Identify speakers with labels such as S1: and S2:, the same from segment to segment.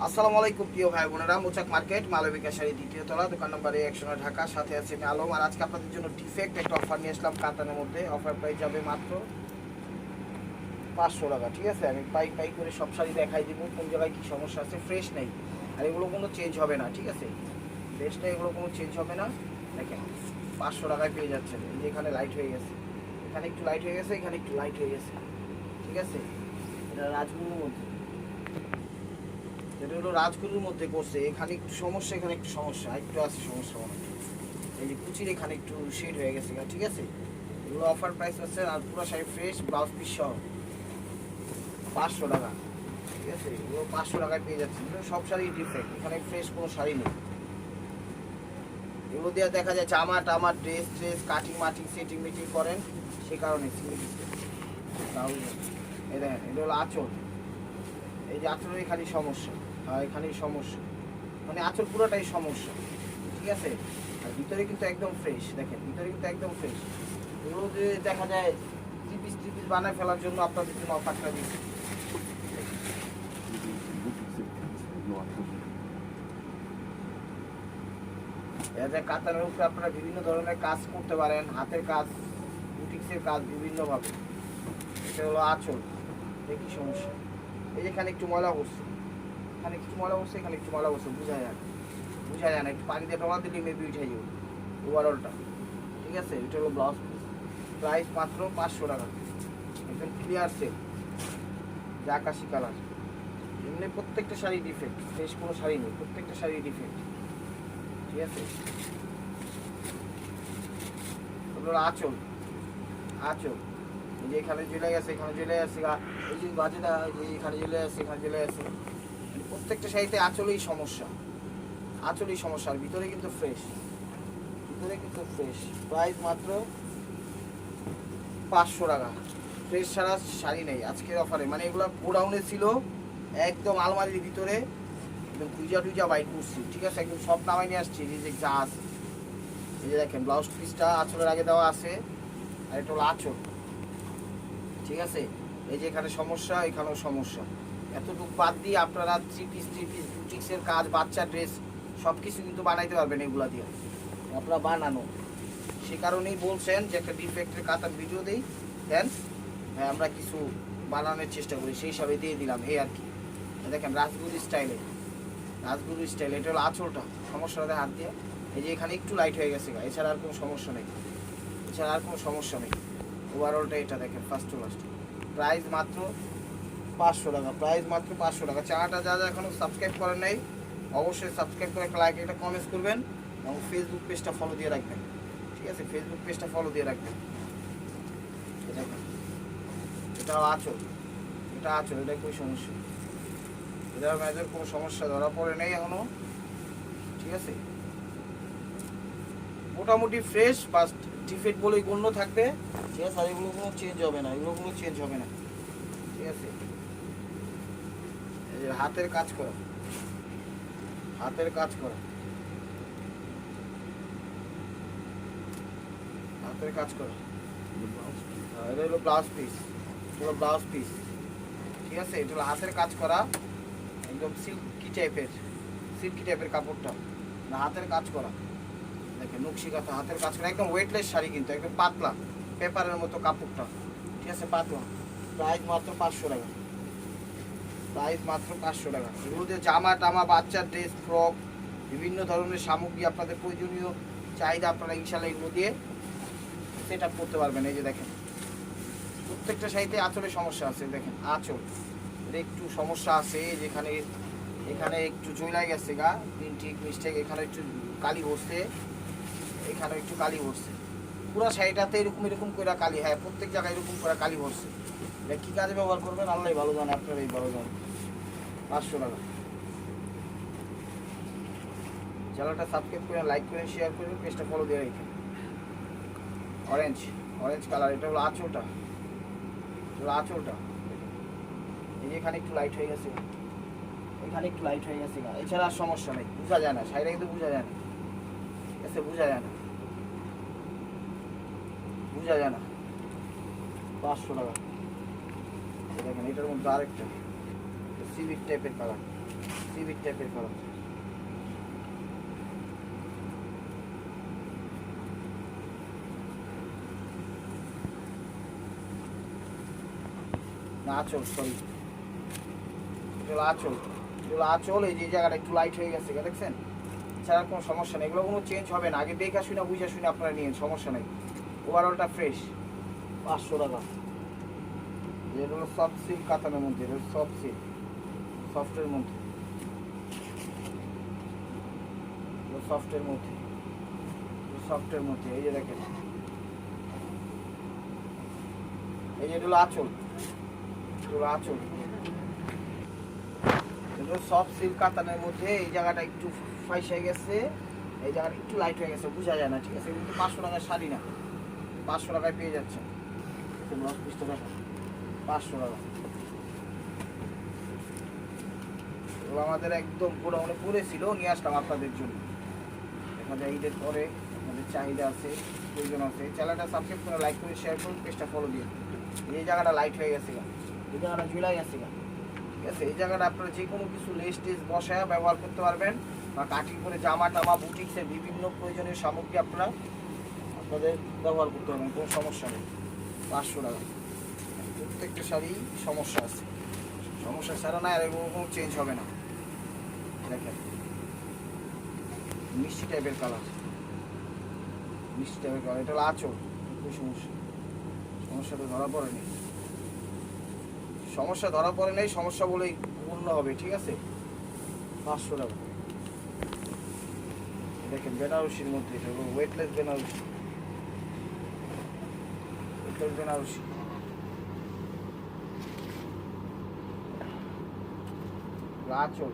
S1: আসসালামু আলাইকুম প্রিয় ভাই বোনেরা, মোচাক মার্কেট মালবিকা শাড়ি দ্বিতীয় তলা, দোকান নম্বর 109 ঢাকা। সাথে আছে আমি আলম। আর আজকে আপনাদের জন্য ডিফেক্ট একটা অফার নিয়ে আসলাম কাতানের মধ্যে। অফার প্রাইস যাবে মাত্র 500 টাকা। ঠিক আছে, আমি পাই করে সব শাড়ি দেখাই দিব কোন জায়গায় কী সমস্যা আছে। ফ্রেশ নেই আর এগুলো কোনো চেঞ্জ হবে না। ঠিক আছে, ফ্রেশ নেই, এগুলো কোনো চেঞ্জ হবে না। দেখেন 500 টাকায় পেয়ে যাচ্ছেন। এই যে এখানে লাইট হয়ে গেছে, এখানে একটু লাইট হয়ে গেছে, এখানে একটু লাইট হয়ে গেছে। ঠিক আছে, এটা রাজগুরুর মধ্যে, এটা হলো রাজগুরুর মধ্যে করছে। এখানে একটু সমস্যা, এখানে একটু সমস্যা, একটু আছে সমস্যা অনেক। এই যে কুচির এখানে একটু শেড হয়ে গেছে। ঠিক আছে, এগুলো অফার প্রাইস আছে। আর পুরো শাড়ি ফ্রেশ, ব্লাউজ পিস সহ 500 টাকা। ঠিক আছে, এগুলো 500 টাকায় পেয়ে যাচ্ছে। সব শাড়ি ডিফেক্ট, এখানে ফ্রেশ কোনো শাড়ি নেই। এগুলো দিয়ে দেখা যায় জামা টামা, ড্রেস কাটিং মাটিং সেটিং মিটিং করেন, সে কারণে এই দেখেন, এটা হলো আঁচল। এই যে আঁচলের এখানেই সমস্যা, আর এখানেই সমস্যা, মানে আঁচল পুরোটাই সমস্যা। ঠিক আছে, আর ভিতরে কিন্তু একদম ফ্রেশ। দেখেন ভিতরে কিন্তু একদম ফ্রেশ। এগুলো যে দেখা যায় থ্রি পিস বানায় ফেলার জন্য আপনাদের জন্য অফারটা দিচ্ছি। কাতারের উপরে আপনারা বিভিন্ন ধরনের কাজ করতে পারেন, হাতের কাজ, বুটিক্সের কাজ বিভিন্নভাবে। এটা হলো আঁচল। দেখি সমস্যা, এই যে এখানে একটু ময়লা বসছে, এখানে একটু ময়লা বসছে, এখানে একটু ময়লা বসছে, বোঝা যায় না। একটু পানি দিয়ে ডলা দিলে মেবি উঠে যাবে ওভারঅলটা। ঠিক আছে, এটা হলো ব্লাউজ পিস। প্রাইস মাত্র 500 টাকা। একদম ক্লিয়ার সেল, যে আকাশি কালার। এমনি প্রত্যেকটা শাড়ি ডিফেক্ট, বেশ কোনো শাড়ি নেই, প্রত্যেকটা শাড়ি ডিফেক্ট। ঠিক আছে, ওগুলো আঁচল। এই যে এখানে জ্বলে গেছে, এখানে জ্বলে গেছে, এই যে বাজেটা এখানে জ্বলে গেছে, এখানে জ্বলে গেছে। প্রত্যেকটা শাড়িতে আঁচলেই সমস্যা, আঁচলেই সমস্যা। আর ভিতরে কিন্তু ফ্রেশ, প্রাইস মাত্র 500 টাকা। ফ্রেশ ছাড়া শাড়ি নেই আজকের অফারে। মানে এগুলো গোডাউনে ছিল, একদম আলমারির ভিতরে, একদম টুজা বাইক করছি। ঠিক আছে, একদম সব নামাই নিয়ে আসছি। এই যে যা আছে, এই যে দেখেন ব্লাউজ পিসটা আঁচলের আগে দেওয়া আছে, আর এটা হলো আঁচল। ঠিক আছে, এই যে এখানে সমস্যা, এখানেও সমস্যা। এতটুকু বাদ দিয়ে আপনারা থ্রি পিস বুটিক্সের কাজ, বাচ্চা ড্রেস সব কিছু কিন্তু বানাইতে পারবেন এগুলা দিয়ে। আপনারা বানানো, সে কারণেই বলছেন যে একটা ডিফেক্টের কাতার ভিডিও দিই, দেন হ্যাঁ আমরা কিছু বানানোর চেষ্টা করি, সেই হিসাবে দিয়ে দিলাম এই আর কি। দেখেন রাজগুরু স্টাইলে, এটা হলো আঁচলটা। সমস্যাটা হাত দিয়ে, এই যে এখানে একটু লাইট হয়ে গেছে, এছাড়া আর কোনো সমস্যা নেই, ওভারঅলটা এটা দেখেন ফার্স্ট টু লাস্ট। প্রাইস মাত্র 500 টাকা। চ্যানেলটা যা এখনো সাবস্ক্রাইব করেন নাই, অবশ্যই সাবস্ক্রাইব করে একটা লাইক, একটা কমেন্টস করবেন, এবং ফেসবুক পেজটা ফলো দিয়ে রাখবেন। ঠিক আছে, ফেসবুক পেজটা ফলো দিয়ে রাখবেন। এটা আঁচল, এটা কোনো সমস্যা, এটা মেয়েদের কোনো সমস্যা ধরা পড়ে নেই এখনো। ঠিক আছে, মোটামুটি ফ্রেশ, ফার্স্ট ডিফেক্ট বলেই গণ্য থাকবে। ঠিক আছে, আর এগুলো কোনো চেঞ্জ হবে না, ঠিক আছে, এই যে হাতের কাজ করা, এটা হলো ব্লাউজ পিস। ঠিক আছে, এটা হলো হাতের কাজ করা, একদম সিল্কি টাইপের কাপড়টা, না হাতের কাজ করা। দেখেন নকশি কাঁথা, হাতের কাজ করা, একদম ওয়েটলেস শাড়ি, কিন্তু একদম পাতলা পেপারের মতো কাপড়টা। ঠিক আছে, পাতলা। প্রাইস মাত্র 500 টাকা। এগুলো দিয়ে জামা টামা, বাচ্চার ড্রেস, ফ্রক, বিভিন্ন ধরনের সামগ্রী, আপনাদের প্রয়োজনীয় চাহিদা আপনারা ইনশাল্লাহ এগুলো দিয়ে সেট আপ করতে পারবেন। এই যে দেখেন প্রত্যেকটা শাড়িতে আঁচলের সমস্যা আছে। দেখেন আঁচল একটু সমস্যা আছে, যেখানে এখানে একটু জৈলাই গেছে গা, প্রিন্টিং মিস্টেক, এখানে একটু কালি বসছে, পুরো শাড়িটাতে এরকম করে কালি। হ্যাঁ, প্রত্যেক জায়গায় এরকম করে কালি বসছে। এটা কী কাজে ব্যবহার করবেন আল্লাহ ভালো জানে, আপনারাই ভালো জানেন। 500 টাকা। চ্যানেলটা সাবস্ক্রাইব করে, লাইক করে, শেয়ার করে, পেজটা ফলো দিয়ে রাখেন। অরেঞ্জ কালার, এটা হলো আঁচলটা। এই যে এখানে একটু লাইট হয়ে গেছে, এছাড়া আর সমস্যা নেই। বোঝা যায় না, শাড়িটা কিন্তু বোঝা যায় না। ঠিক আছে, বোঝা যায় না। 500 টাকা। দেখেন এটার মধ্যে আরেকটা সিভিক টাইপের কালার, সিভিট টাইপের কালার। না আঁচল, সরি এগুলো আঁচল, এগুলো আঁচল। এই যে জায়গাটা একটু লাইট হয়ে গেছে, দেখছেন? ছাড়া কোনো সমস্যা নেই, এগুলো কোনো চেঞ্জ হবে না। আগে দেখা শুনে বুঝে শুনে আপনারা নিন, সমস্যা নেই। ওভারঅলটা ফ্রেশ। 500 টাকা। এটা হলো সফট সিল্ক কাতানের মধ্যে, এটা সফট সিল্ক, সফটের মধ্যে, সফটের মধ্যে, সফটের মধ্যে। এই যে দেখেন, এই যে এটা হলো আঁচল, এগুলো আঁচল, এগুলো সফট সিল্ক কাতানের মধ্যে। এই জায়গাটা একটু ফাইসে গেছে, এই জায়গাটা একটু লাইট হয়ে গেছে, বোঝা যায় না, ঠিক আছে? কিন্তু 500 টাকার শাড়ি না, 500 টাকায় পেয়ে যাচ্ছে। 500 টাকা। এগুলো আমাদের একদম গোডাউনে পড়েছিল, নিয়ে আসলাম আপনাদের জন্য। দেখা যায় ঈদের পরে আমাদের চাহিদা আছে, প্রয়োজন আছে। চ্যানেলটা সাবস্ক্রাইব করে, লাইক করে, শেয়ার করুন, পেজটা ফলো দিয়ে। এই জায়গাটা লাইট হয়ে গেছে, এই জায়গাটা ঝুলাই গেছে, ঠিক আছে? এই জায়গাটা আপনারা যে কোনো কিছু লেস টেস বসায় ব্যবহার করতে পারবেন, বা কাটিং করে জামা টামা, বুটিক্সের বিভিন্ন প্রয়োজনীয় সামগ্রী আপনারা আপনাদের ব্যবহার করতে পারবেন, কোনো সমস্যা নেই। 500 টাকা। প্রত্যেকটা শাড়ি সমস্যা আছে, সমস্যা ছাড়া না, আর এগুলো কোনো চেঞ্জ হবে না। দেখেন মিষ্টি টাইপের কালার, মিষ্টি টাইপের কালার। এটা হলো আঁচল, কোনো সমস্যা, সমস্যা তো ধরা পড়েনি, সমস্যা ধরা পড়ে নেই, সমস্যা বলেই পূর্ণ হবে, ঠিক আছে? 500 টাকা। দেখেন বেনারসির মধ্যে, এটা হলো ওয়েটলেস বেনারসি, ওয়েটলেস বেনারসি। আঁচল,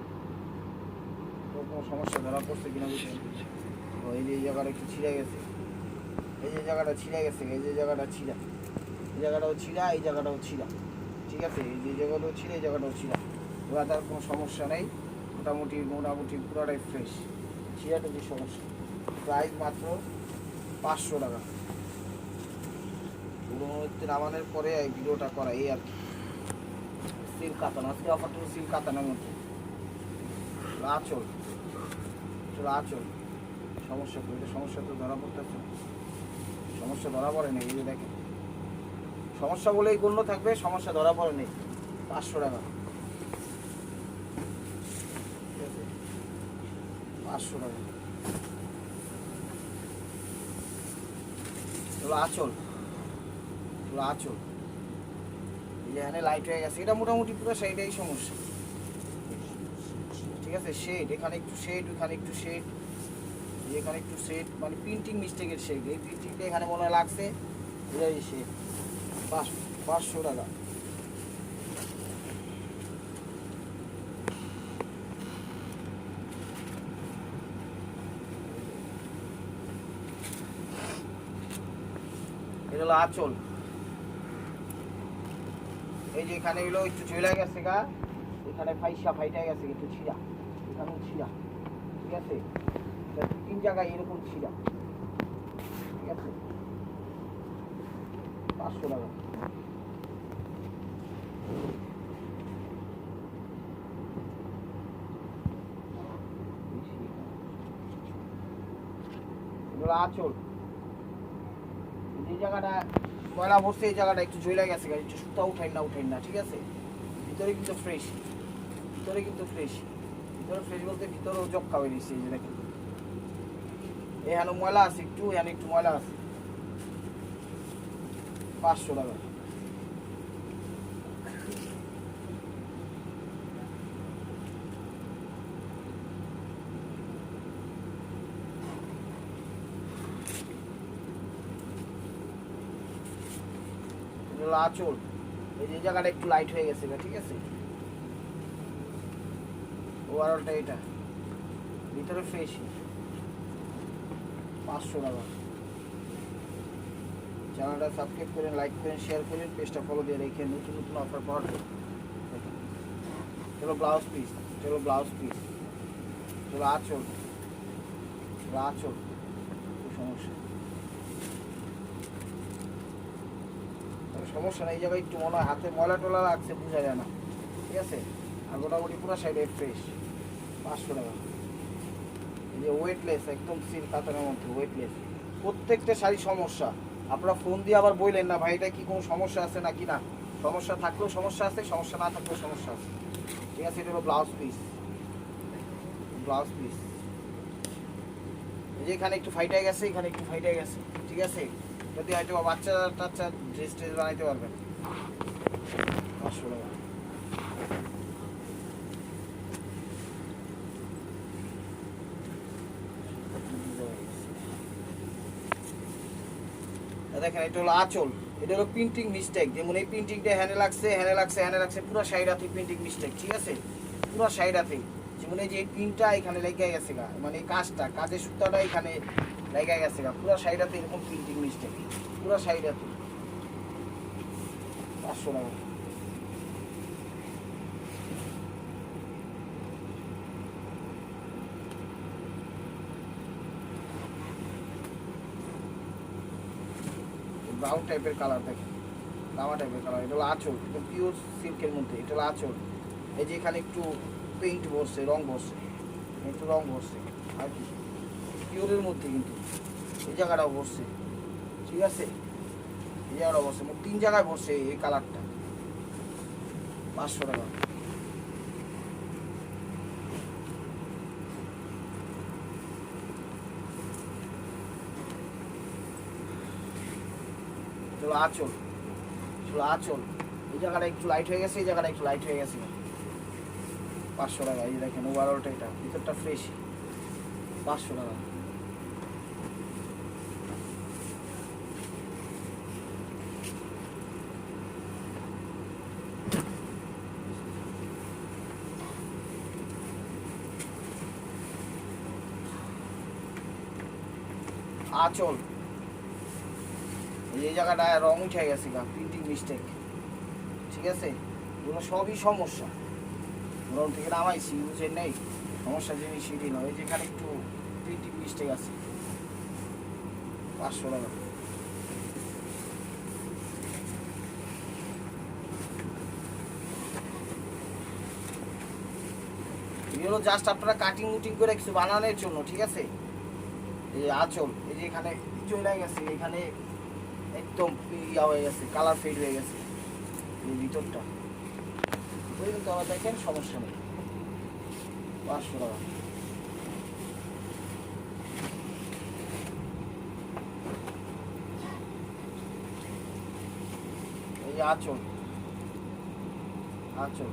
S1: কোনো সমস্যা ধরা পড়ছে কিনা বুঝছেন? এই যে জায়গাটা একটু ছিঁড়ে গেছে, এই যে জায়গাটা ছিঁড়ে গেছে, এই যে জায়গাটা ছিঁড়া, এই জায়গাটাও ছিঁড়া, এই জায়গাটাও ছিঁড়া, ঠিক আছে? এই যে জায়গাটাও ছিঁড়ে, এই জায়গাটাও ছিঁড়া। ওরা তার কোনো সমস্যা নেই, মোটামুটি মোটামুটি পুরোটাই ফ্রেশ। ছিঁড়াটা যে সমস্যা। প্রাইস মাত্র 500 টাকা। পুরোনো নামানোর পরে এই ভিডিওটা করা, এই আর কি। সিল্ক কাতান, আজকে অফারটা সিল্ক কাতানের মধ্যে। আঁচল, আঁচল। সমস্যা তো, সমস্যা তো ধরা পড়তেছে, সমস্যা ধরা পড়ে নেই। এই যে দেখেন, সমস্যা বলেই গণ্য থাকবে, সমস্যা ধরা পড়ে নেই। 500 টাকা, 500 টাকা। এগুলো আঁচল, এগুলো আঁচল। এই যে এখানে লাইট হয়ে গেছে, এটা মোটামুটি পুরো সেইটাই সমস্যা, ঠিক আছে? শেড, এখানে একটু শেড, ওখানে একটু শেড, এখানে একটু শেড, মানে প্রিন্টিং মিস্টেকের শেড। এই প্রিন্টিংটা এখানে মনে হয় লাগছে, এই শেড। 500 টাকা। এটা হলো আঁচল। এই যে এখানে এগুলো একটু ঝুলে গেছে গা, এখানে ফাইটা গেছে, একটু ছিঁড়া, এখানেও ছিঁড়া, ঠিক আছে? 3 জায়গায় এরকম ছিঁড়া, ঠিক আছে? 500 টাকা। এগুলো আঁচল। যে জায়গাটা ময়লা ভরছে, এই জায়গাটা একটু ঝুলে গেছে, একটু সুতা উঠাই না, ঠিক আছে? ভিতরে কিন্তু ফ্রেশ, ভিতরে কিন্তু ফ্রেশ, ভিতরে ফ্রেশ বলতে ভিতরেও জব খাওয়াই দিচ্ছে। এই যে দেখেন, এখানে ময়লা আছে একটু, এখানে একটু ময়লা আছে। 500 টাকা। আঁচল, এই যে জায়গাটা একটু লাইট হয়ে গেছে, ঠিক আছে? ওভারঅলটা এটা, ভিতরে ফ্রেশ। 500 টাকা। চ্যানেলটা সাবস্ক্রাইব করেন, লাইক করেন, শেয়ার করেন, পেজটা ফলো দিয়ে রেখে নতুন নতুন অফার পাওয়ার জন্য। চলো ব্লাউজ পিস, চলো ব্লাউজ পিস, চলো আঁচল, আঁচল। সমস্যা, সমস্যা নেই। এই জায়গায় একটু মনে হয় হাতে ময়লা টলা লাগছে, বোঝা যায় না, ঠিক আছে? আর মোটামুটি পুরো সাইডে ফ্রেশ। 500 টাকা। এই যে ওয়েটলেস, একদম সিল্ক কাতানের মধ্যে ওয়েটলেস। প্রত্যেকটা শাড়ি সমস্যা, আপনারা ফোন দিয়ে আবার বললেন না ভাই এটা কি কোনো সমস্যা আছে নাকি। না, সমস্যা থাকলেও সমস্যা আছে, সমস্যা না থাকলেও সমস্যা আছে, ঠিক আছে। এটা হলো ব্লাউজ পিস, ব্লাউজ পিস। এই যে এখানে একটু ফাইটে গেছে, এখানে একটু ফাইটে গেছে, ঠিক আছে। যদি হয়তো বাচ্চা টাচ্চা ড্রেস ট্রেস বানাইতে পারবেন। 500 টাকা। দেখেন এটা হলো আঁচল, এটা হলো প্রিন্টিং মিস্টেক। যেমন এই প্রিন্টিংটা হ্যান্ডে লাগছে, হ্যান্ডে লাগছে, হ্যান্ডে লাগছে, পুরো সাইডাতে প্রিন্টিং মিস্টেক, ঠিক আছে। পুরো সাইডাতে যেমন এই যে এই প্রিন্টটা এখানে লেগে গেছে গা, মানে এই কাজটা, কাজের সুতাটা এখানে লেগে গেছে গা, পুরো সাইডাতে এরকম প্রিন্টিং মিস্টেক, পুরো সাইডাতে। 500 টাকা। ব্রাউন টাইপের কালার, দেখেন তামা টাইপের কালার। এটা হলো আঁচল, এটা পিওর সিল্কের মধ্যে, এটা হলো আঁচল। এই যে এখানে একটু পেইন্ট বসছে, রং বসছে, একটু রং বসছে আর কি, পিওরের মধ্যে কিন্তু এই জায়গাটাও বসছে, ঠিক আছে। এই জায়গাটাও বসছে, মোট 3 জায়গায় বসছে এই কালারটা। 500 টাকা। চলো আঁচল, চলো আঁচল। এই জায়গাটা একটু লাইট হয়ে গেছে, এই জায়গাটা একটু লাইট হয়ে গেছে। 500 টাকা। এই যে দেখেন ওভারঅলটা, এটা ভিতরটা ফ্রেশ। 500 টাকা। আঁচল, এই জায়গাটায় রং উঠে গেছে গা, প্রিন্টিং মিস্টেক, ঠিক আছে। এগুলো সবই সমস্যা, রং থেকে নামাইছি, বুঝেন নেই সমস্যা জিনিস সেটি নয়। যেখানে একটু প্রিন্টিং মিস্টেক আছে। 500 টাকা। এগুলো জাস্ট আপনারা কাটিং উটিং করে কিছু বানানোর জন্য, ঠিক আছে। এই আঁচল, এই যে এখানে চলে গেছে, এখানে একদম ইয়া হয়ে গেছে, কালার ফেড হয়ে গেছে এই ভিতরটা, ওই কিন্তু আবার দেখেন সমস্যা নেই। 500 টাকা। এই যে আঁচল, আঁচল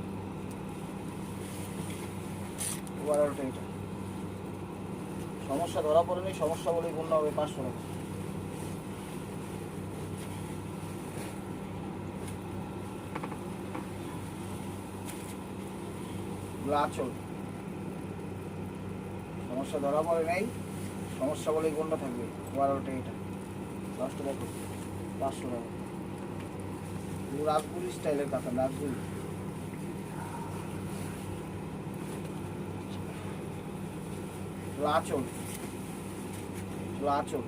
S1: ওভারঅলটা এটা। সমস্যা ধরা পড়েনি, সমস্যা বলেই গণ্য হবে। 500 টাকা। আঁচল, সমস্যা ধরা পড়ে নাই, সমস্যা বলেই গণ্য থাকবে। ওভারঅলটা এটা। লাস্ট দেখো 500 টাকা। রাজগুড়ি স্টাইলের কাঁথা, রাজগুড়ি। আঁচল, আঁচল,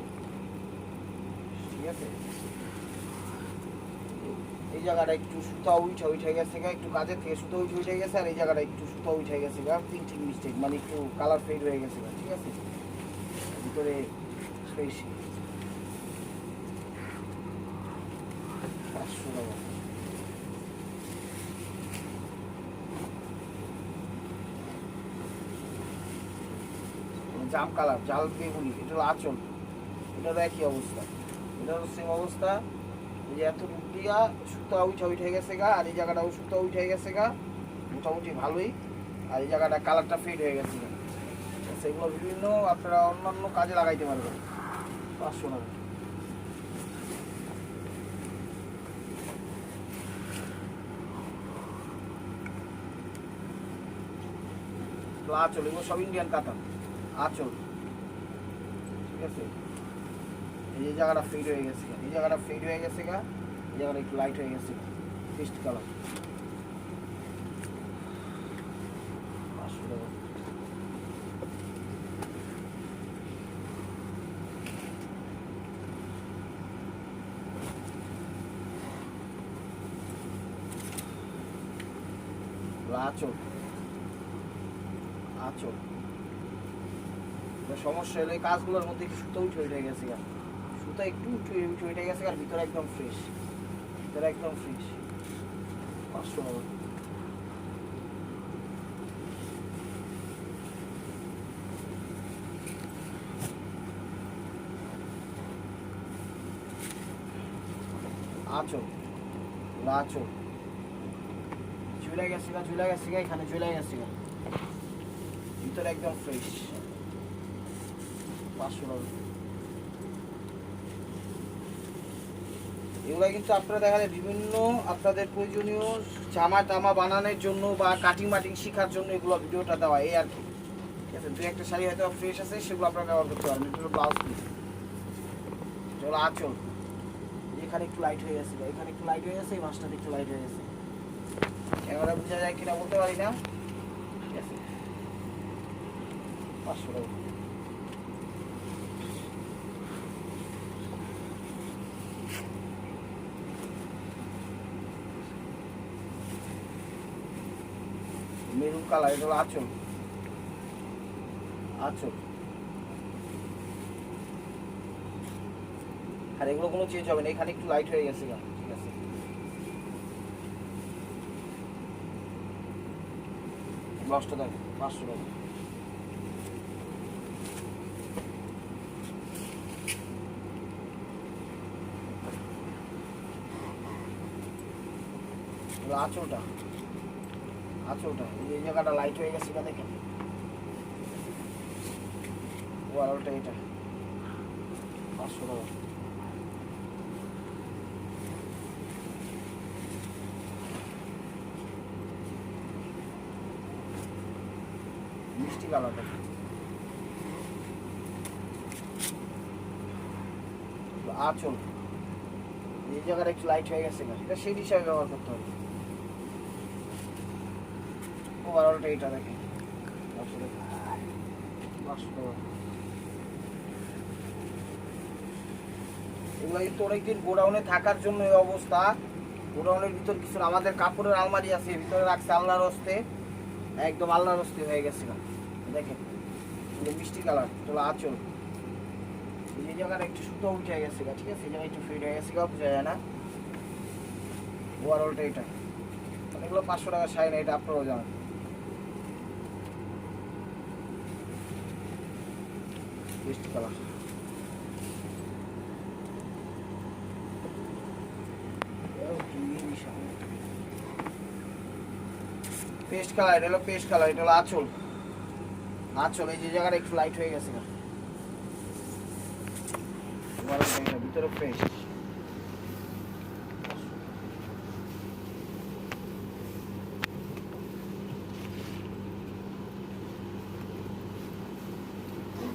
S1: ঠিক আছে। এই জায়গাটা একটু সুতা উঠে গেছে গা, একটু কাজের থেকে সুতা উঠে গেছে, আর এই জায়গাটা একটু সুতা উঠে গেছে গা, প্রিন্টিং মিস্টেক, মানে একটু কালার ফেড হয়ে গেছে গা, ঠিক আছে। ভিতরে ফ্রেশ। 500 টাকা। জাম কালার, জাল বেগুনি, এটা হলো আঁচল, এটারও একই অবস্থা, এটারও সেম অবস্থা। এই যে এত রূপ দিয়া সুতা উঠে গেছে গা, আর এই জায়গাটাও সুতা উঠে গেছে গা, মোটামুটি ভালোই। আর এই জায়গাটা কালারটা ফেড হয়ে গেছে গা, সেগুলো বিভিন্ন আপনারা অন্যান্য কাজে লাগাইতে পারবেন। 500 টাকা। আঁচল, এগুলো সব ইন্ডিয়ান কাতান। আঁচল, ঠিক আছে। এই যে জায়গাটা ফেড হয়ে গেছে, এই জায়গাটা ফেড হয়ে গেছে গা, এই জায়গাটা একটু লাইট হয়ে গেছে, পেস্ট কালার। 500 টাকা। আঁচল, আঁচল। সমস্যা হলো এই কাজগুলোর মধ্যে কি সুতো উঠে গেছে, সুতো একটু উঠে গেছে, আর ভিতরে একদম ফ্রেশ, ভিতরে একদম ফ্রেশ। 500 টাকা। আঁচল, আঁচল ঝুলে গেছে, এখানে ঝুলে গেছে, ভিতরে একদম ফ্রেশ। 500 টাকা। এগুলো কিন্তু আপনারা দেখালে বিভিন্ন আপনাদের প্রয়োজনীয় জামা টামা বানানোর জন্য বা কাটিং মাটিং শেখার জন্য এগুলো ভিডিওটা দেওয়া, এই আর কি। ঠিক আছে, দু একটা শাড়ি হয়তো ফ্রেশ আছে, সেগুলো আপনারা ব্যবহার করতে পারবেন। এটা হলো ব্লাউজ পিস, এটা হলো আঁচল। এখানে একটু লাইট হয়ে গেছে, এখানে একটু লাইট হয়ে গেছে, এই মাছটাতে একটু লাইট হয়ে গেছে, ক্যামেরা বোঝা যায় কিনা বলতে পারি না। ঠিক আছে, 500 টাকা। মেরুন কালার, এটা হলো আঁচল, আঁচল। আর এগুলো কোনো চেঞ্জ হবে না, এখানে একটু লাইট হয়ে গেছে। ঠিক আছে, ব্লাউজটা দেখ 500 টাকা। আঁচলটা, আঁচলটা এই জায়গাটা লাইট হয়ে গেছে, দেখেন। ওয়ালটা এটা 500 টাকা। মিষ্টি কালারটা, আঁচল এই জায়গাটা একটু লাইট হয়ে গেছে, এটা সেই হিসাবে ব্যবহার করতে হবে। ওভারঅলটা এটা দেখেন 500 টাকা। এগুলো কিন্তু অনেকদিন গোডাউনে থাকার জন্য এই অবস্থা। গোডাউনের ভিতর কিছু আমাদের কাপড়ের আলমারি আছে, ভিতরে রাখছে আল্লাহর হস্তে, একদম আল্লাহর হস্তে হয়ে গেছিল। দেখেন মিষ্টি কালার, তোলা আঁচল। এই জায়গাটা একটু সুতো উঠে গেছে, ঠিক আছে, এই জায়গায় একটু ফিট হয়ে গেছে, বোঝা যায় না। ওভারঅলটা এটা, এগুলো 500 টাকা শাড়ি না, এটা আপনারাও জানেন। মিষ্টি কালার, পেস্ট কালার, এটা হলো পেস্ট কালার, এটা হলো আঁচল, আঁচল। এই যে জায়গাটা একটু লাইট হয়ে গেছে, ভিতরে পেস্ট।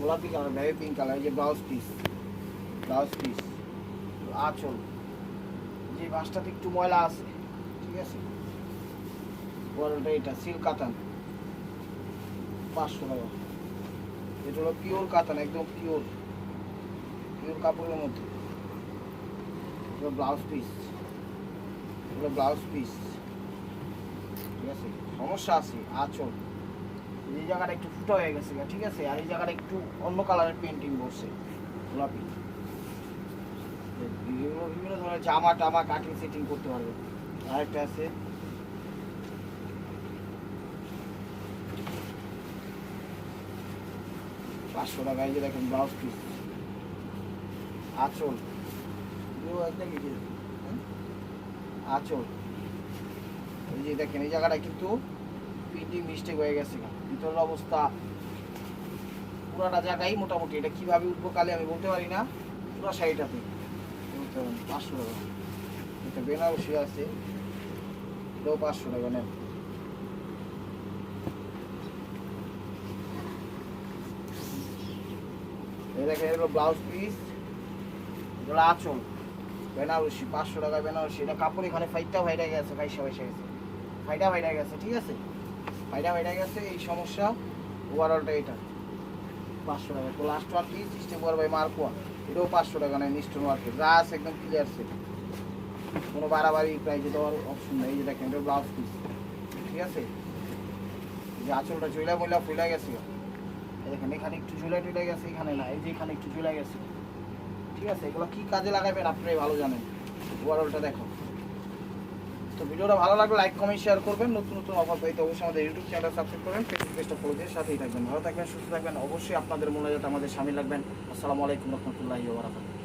S1: গোলাপি কালার, ভেবে পিঙ্ক কালার। এই যে ব্লাউজ পিস, ব্লাউজ পিস, আঁচল। যে বাসটাতে একটু ময়লা আছে, ঠিক আছে, বড়টা এটা সিল্ক কাতান 500 টাকা। এটা হলো পিওর কাতান, একদম পিওর, পিওর কাপড়ের মধ্যে। এটা ব্লাউজ পিস, এগুলো ব্লাউজ পিস, ঠিক আছে। সমস্যা আছে আঁচল, এই জায়গাটা একটু ফুটা হয়ে গেছে, ঠিক আছে, আর এই জায়গাটা একটু অন্য কালারের পেন্টিং করছে, গোলাপি। বিভিন্ন ধরনের জামা টামা কাটিং সেটিং করতে পারবে। আরেকটা আছে পাঁচশো টাকা। এই যে দেখেন ব্লাউজ পিস, আঁচল, আঁচল। এই যে দেখেন এই জায়গাটা কিন্তু প্রিন্টিং মিস্টেক হয়ে গেছে, ভিতরের অবস্থা পুরাটা জায়গায় মোটামুটি। এটা কিভাবে উঠবো কালে আমি বলতে পারি না, পুরো শাড়িটাতে 500 টাকা। এটা বেনারসি আছে, এটাও 500 টাকা নেন। এই দেখেন এগুলো ব্লাউজ পিস, এগুলো আঁচল, বেনারসি 500 টাকা বেনারসি। এটা কাপড় এখানে ফাইটা ভাইটা গেছে, ফাইসা গেছে, ফাইটা ভাইটা গেছে, ঠিক আছে, ফাইটা ভাইটা গেছে, এই সমস্যা। ওভারঅলটা এটা 500 টাকা। তো লাস্ট ওয়ান পিস স্টেপ ওয়ার বাই মার্কোয়া, এটাও 500 টাকা নেয়। নিস্টন মার্কেট রাস একদম ক্লিয়ার সেট, কোনো বাড়াবাড়ি প্রাইজে দেওয়ার অপশন নেই। এই যে দেখেন এটা ব্লাউজ পিস, ঠিক আছে, যে আঁচলটা চইলা মইলা ফুলা গেছে, দেখেন এখানে একটু ঝুলে টুলে গেছে, এখানে না, এই যে এখানে একটু ঝুলে গেছে। ঠিক আছে, এগুলো কি কাজে লাগাবেন আপনারাই ভালো জানেন। ওভারঅলটা দেখো। তো ভিডিওটা ভালো লাগলে লাইক কমেন্ট শেয়ার করবেন। নতুন নতুন অফার পেতে অবশ্যই আমাদের ইউটিউব চ্যানেল সাবস্ক্রাইব করবেন, ফেসবুক পেজটা ফলো দিয়ে সাথেই থাকবেন। ভালো থাকবেন, সুস্থ থাকবেন, অবশ্যই আপনাদের মনে যাতে আমাদের সামিল রাখবেন। আসসালামু আলাইকুম রহমতুল্লাহি ওয়া বারাকাতুহু।